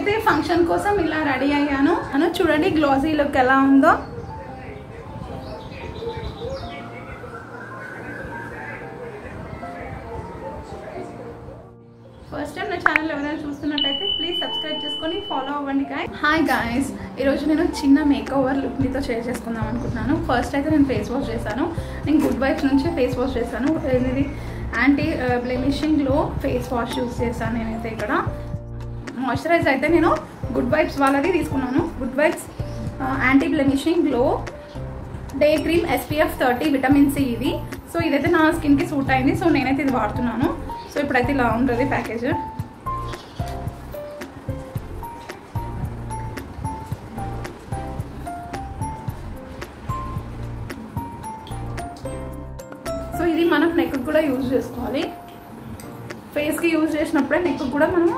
నేనైతే ఫంక్షన్ కోసం ఇలా రెడీ అయ్యాను. చూడండి గ్లాసీ లుక్ ఎలా ఉందో. ఫస్ట్ టైం నా ఛానల్ ఎవరైనా చూస్తున్నట్టయితే ప్లీజ్ సబ్స్క్రైబ్ చేసుకొని ఫాలో అవ్వండి గాయ్స్. హాయ్ గాయ్స్, ఈరోజు నేను చిన్న మేకఓవర్ లుక్ మీతో షేర్ చేసుకుందాం అనుకుంటున్నాను. ఫస్ట్ అయితే నేను ఫేస్ వాష్ చేశాను. నేను గుడ్ వైబ్స్ నుంచి ఫేస్ వాష్ చేశాను. ఇది anti blemishing glow face wash use చేశాను. నేనైతే ఇక్కడ మాయిశ్చరైజ్ అయితే నేను గుడ్ వైబ్స్ వాళ్ళది తీసుకున్నాను. Good Vibes anti blemishing glow day cream SPF 30 vitamin C ఇది. సో ఇదైతే నా స్కిన్కి సూట్ అయింది. సో నేనైతే ఇది వాడుతున్నాను. సో ఇప్పుడైతే ఇలా ఉంటుంది ప్యాకేజ్. సో ఇది మనం నెక్ కూడా యూజ్ చేసుకోవాలి. ఫేస్కి యూజ్ చేసినప్పుడే నెక్ కూడా మనము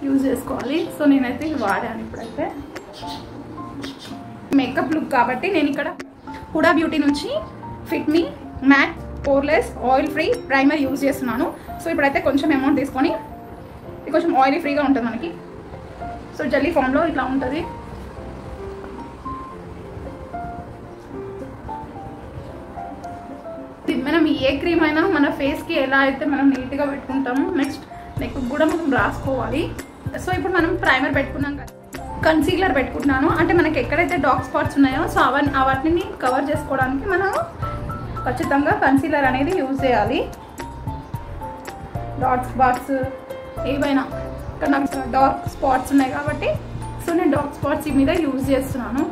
యూజ్ చేసుకోవాలి. సో నేనైతే ఇది వాడాను. ఇప్పుడైతే మేకప్ లుక్ కాబట్టి నేను ఇక్కడ హుడా బ్యూటీ నుంచి fit me matte poreless oil free primer use చేస్తున్నాను. సో ఇప్పుడైతే కొంచెం అమౌంట్ తీసుకొని ఇది కొంచెం ఆయిల్ ఫ్రీగా ఉంటుంది మనకి. సో జెల్లీ ఫామ్లో ఇట్లా ఉంటుంది. మనం ఏ క్రీమ్ అయినా మన ఫేస్కి ఎలా అయితే మనం నీట్గా పెట్టుకుంటామో నెక్స్ట్ నెక్ కూడా మనం రాసుకోవాలి. సో ఇప్పుడు మనం ప్రైమర్ పెట్టుకున్నాం కదా, కన్సీలర్ పెట్టుకుంటున్నాను. అంటే మనకి ఎక్కడైతే డార్క్ స్పాట్స్ ఉన్నాయో సో వాటిని కవర్ చేసుకోవడానికి మనం ఖచ్చితంగా కన్సీలర్ అనేది యూజ్ చేయాలి. డార్క్ స్పాట్స్ ఏవైనా ఇక్కడ నాకు డార్క్ స్పాట్స్ ఉన్నాయి కాబట్టి సో నేను డార్క్ స్పాట్స్ మీద యూజ్ చేస్తున్నాను.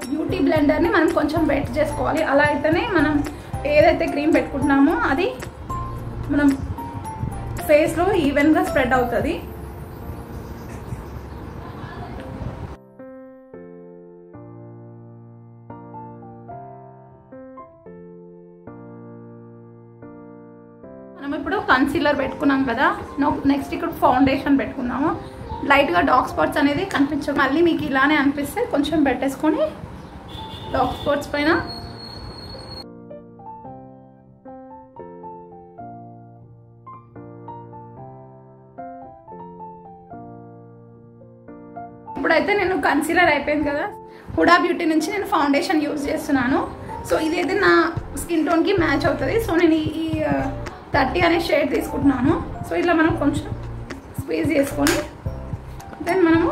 బ్యూటీ బ్లెండర్ని మనం కొంచెం వెట్ చేసుకోవాలి. అలా అయితేనే మనం ఏదైతే క్రీమ్ పెట్టుకుంటున్నామో అది మనం ఫేస్లో ఈవెన్గా స్ప్రెడ్ అవుతుంది. మనం ఇప్పుడు కన్సీలర్ పెట్టుకున్నాం కదా, నెక్స్ట్ ఇక్కడ ఫౌండేషన్ పెట్టుకున్నాము. లైట్గా డార్క్ స్పాట్స్ అనేది కనిపించవు. మళ్ళీ మీకు ఇలానే అనిపిస్తే కొంచెం పెట్టేసుకొని డార్క్ స్పాట్స్ పైన ఇప్పుడైతే నేను కన్సీలర్ అయిపోయింది కదా, హుడా బ్యూటీ నుంచి నేను ఫౌండేషన్ యూజ్ చేస్తున్నాను. సో ఇదైతే నా స్కిన్ టోన్కి మ్యాచ్ అవుతుంది. సో నేను ఈ 30 అనే షేడ్ తీసుకుంటున్నాను. సో ఇట్లా మనం కొంచెం స్క్వీజ్ చేసుకొని దెన్ మనము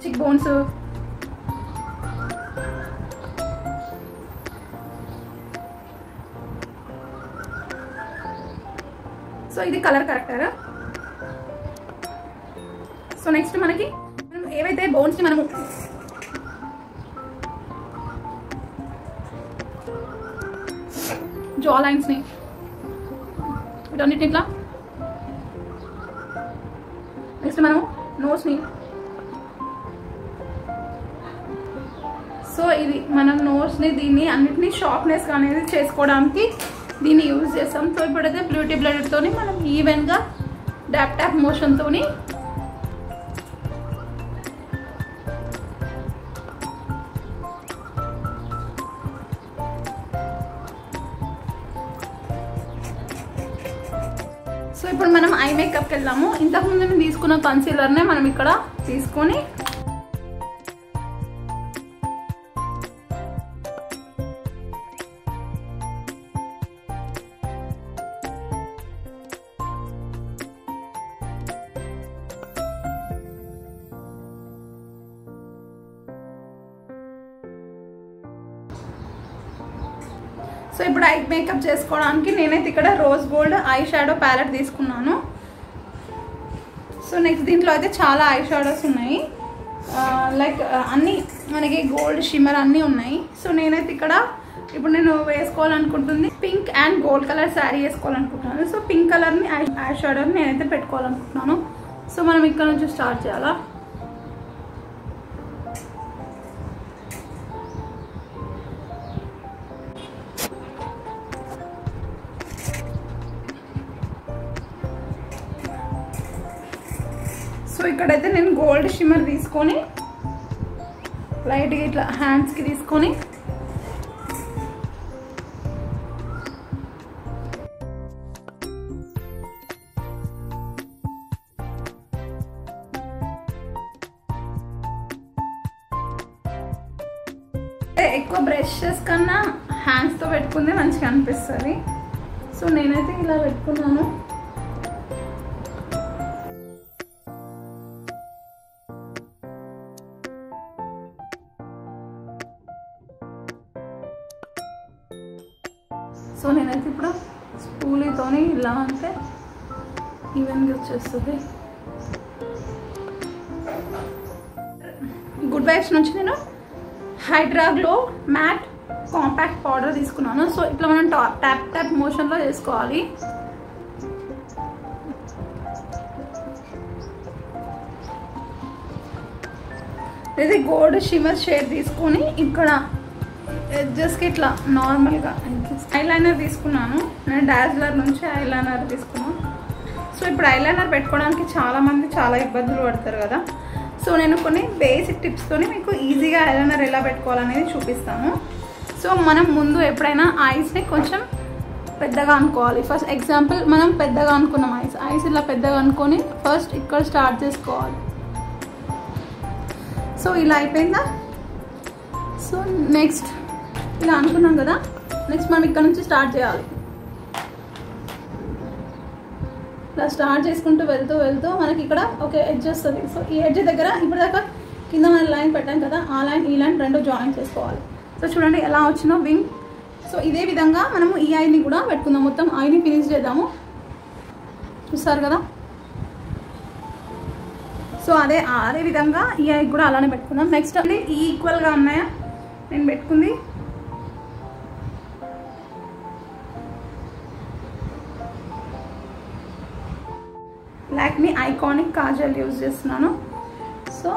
చిక్ బోన్స్, సో ఇది కలర్ కరెక్టర్. సో నెక్స్ట్ మనకి ఏవైతే బోన్స్ ని మనము జా లైన్స్ ని వీటన్నిటిని ఇట్లా, నెక్స్ట్ మనము నోస్ ని, సో ఇది మనం నోస్ని దీన్ని అన్నిటినీ షార్ప్నెస్ అనేది చేసుకోవడానికి దీన్ని యూజ్ చేస్తాం. సో ఇప్పుడైతే బ్యూటీ బ్లెండర్తో మనం ఈవెన్గా ట్యాప్ మోషన్తో సో ఇప్పుడు మనం ఐ మేకప్కి వెళ్దాము. ఇంతకుముందు నేను తీసుకున్న కన్సీలర్నే మనం ఇక్కడ తీసుకొని సో ఇప్పుడు ఐ మేకప్ చేసుకోవడానికి నేనైతే ఇక్కడ rose gold eye shadow palette తీసుకున్నాను. సో నెక్స్ట్ దీంట్లో అయితే చాలా ఐ షాడోస్ ఉన్నాయి. లైక్ అన్నీ మనకి గోల్డ్ షిమ్మర్ అన్నీ ఉన్నాయి. సో నేనైతే ఇక్కడ ఇప్పుడు నేను వేసుకోవాలనుకుంటుంది pink and gold colour sari వేసుకోవాలనుకుంటున్నాను. సో పింక్ కలర్ని ఐ షాడోని నేనైతే పెట్టుకోవాలనుకుంటున్నాను. సో మనం ఇక్కడ నుంచి స్టార్ట్ చేయాలా. సో ఇక్కడైతే నేను గోల్డ్ షిమ్మర్ తీసుకొని లైట్గా ఇట్లా హ్యాండ్స్కి తీసుకొని ఎక్కువ బ్రషెస్ కన్నా హ్యాండ్స్తో పెట్టుకుంటే మంచిగా అనిపిస్తుంది. సో నేనైతే ఇలా పెట్టుకున్నాను. సో నేనైతే ఇప్పుడు స్పూలీతోని ఇలా అంటే ఈవెన్గా వచ్చేస్తుంది. గుడ్ వైబ్స్ నుంచి నేను hydra glow matte compact powder తీసుకున్నాను. సో ఇట్లా మనం ట్యాప్ ట్యాప్ మోషన్లో చేసుకోవాలి. ఇది గోల్డ్ షిమ్మర్ షేడ్ తీసుకొని ఇక్కడ ఎడ్జెస్కి ఇట్లా నార్మల్గా ఐలైనర్ తీసుకున్నాను. నేను డాజ్లర్ నుంచి ఐలైనర్ తీసుకున్నాను. సో ఇప్పుడు ఐలైనర్ పెట్టుకోవడానికి చాలామంది చాలా ఇబ్బందులు పడతారు కదా. సో నేను కొన్ని బేసిక్ టిప్స్తోని మీకు ఈజీగా ఐలైనర్ ఎలా పెట్టుకోవాలనేది చూపిస్తాను. సో మనం ముందు ఎప్పుడైనా ఐస్ని కొంచెం పెద్దగా అనుకోవాలి. ఫస్ట్ ఎగ్జాంపుల్ మనం పెద్దగా అనుకున్నాం ఐస్ ఇలా పెద్దగా అనుకొని ఫస్ట్ ఇక్కడ స్టార్ట్ చేసుకోవాలి. సో ఇలా అయిపోయిందా? సో నెక్స్ట్ ఇలా అనుకున్నాం కదా, నెక్స్ట్ మనం ఇక్కడ నుంచి స్టార్ట్ చేయాలి. ఇలా స్టార్ట్ చేసుకుంటూ వెళ్తూ వెళ్తూ మనకి ఇక్కడ ఒక ఎడ్జ్ వస్తుంది. సో ఈ ఎడ్జ్ దగ్గర ఇప్పుడు దాకా కింద మన లైన్ పెట్టాం కదా, ఆ లైన్ ఈ లైన్ రెండు జాయిన్ చేసుకోవాలి. సో చూడండి ఎలా వచ్చిందో వింగ్. సో ఇదే విధంగా మనము ఈ ఐని కూడా పెట్టుకుందాం. మొత్తం ఐని ఫినిష్ చేద్దాము. చూస్తారు కదా. సో అదే విధంగా ఈ ఐ కూడా అలానే పెట్టుకుందాం. నెక్స్ట్ అంటే ఈక్వల్గా ఉన్నాయా నేను పెట్టుకుంది. లాక్మీ ఐకానిక్ కాజల్ యూజ్ చేస్తున్నాను. సో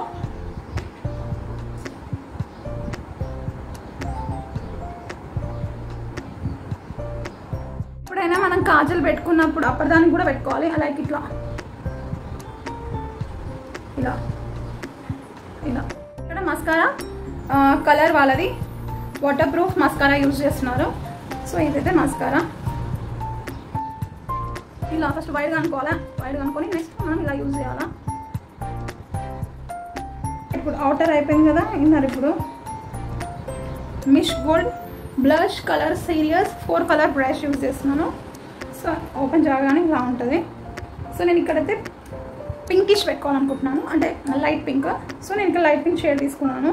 ఎప్పుడైనా మనం కాజల్ పెట్టుకున్నప్పుడు అప్పటిదానికి కూడా పెట్టుకోవాలి. అలాగే ఇట్లా ఇలా ఇలా. ఇక్కడ మస్కారా కలర్ వాళ్ళది వాటర్ ప్రూఫ్ మస్కారా యూజ్ చేస్తున్నారు. సో ఇదైతే మస్కారా ఇలా ఫస్ట్ వైడ్గా అనుకోవాలా. వైడ్గా అనుకొని నెక్స్ట్ మనం ఇలా యూజ్ చేయాలా. ఇప్పుడు అవుటర్ అయిపోయింది కదా, ఇన్నర్ ఇప్పుడు మిష్ gold blush colour series 4 colour brush use చేస్తున్నాను. సో ఓపెన్ చేయగానే ఇలా ఉంటుంది. సో నేను ఇక్కడైతే పింకిష్ పెట్టుకోవాలనుకుంటున్నాను, అంటే లైట్ పింక్. సో నేను ఇక్కడ లైట్ పింక్ షేడ్ తీసుకున్నాను.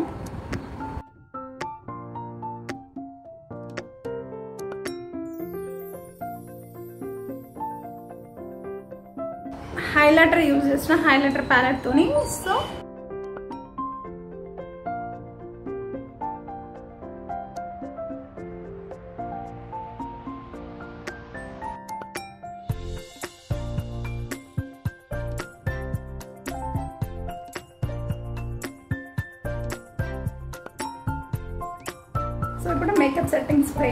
హైలైటర్ యూజ్ చేసిన హైలైటర్ ప్యాలెట్ తోని. సో ఇప్పుడు మేకప్ సెట్టింగ్ స్ప్రే.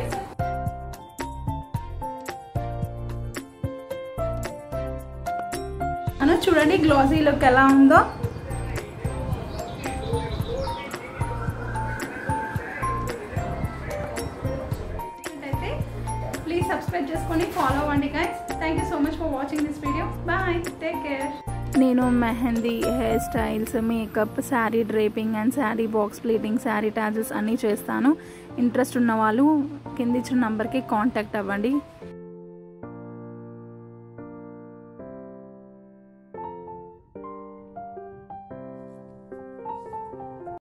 చూడండి గ్లాసీ లుక్ ఎలా ఉందో. అయితే ప్లీజ్ సబ్స్క్రైబ్ చేసుకొని ఫాలో అవ్వండి guys. Thank you so much for watching this video. Bye, take care. నేను mehndi, hair styles, makeup, sari draping and sari box pleating, sari tassels అన్నీ చేస్తాను. ఇంట్రెస్ట్ ఉన్న వాళ్ళు కింద ఇచ్చిన నంబర్కి కాంటాక్ట్ అవ్వండి.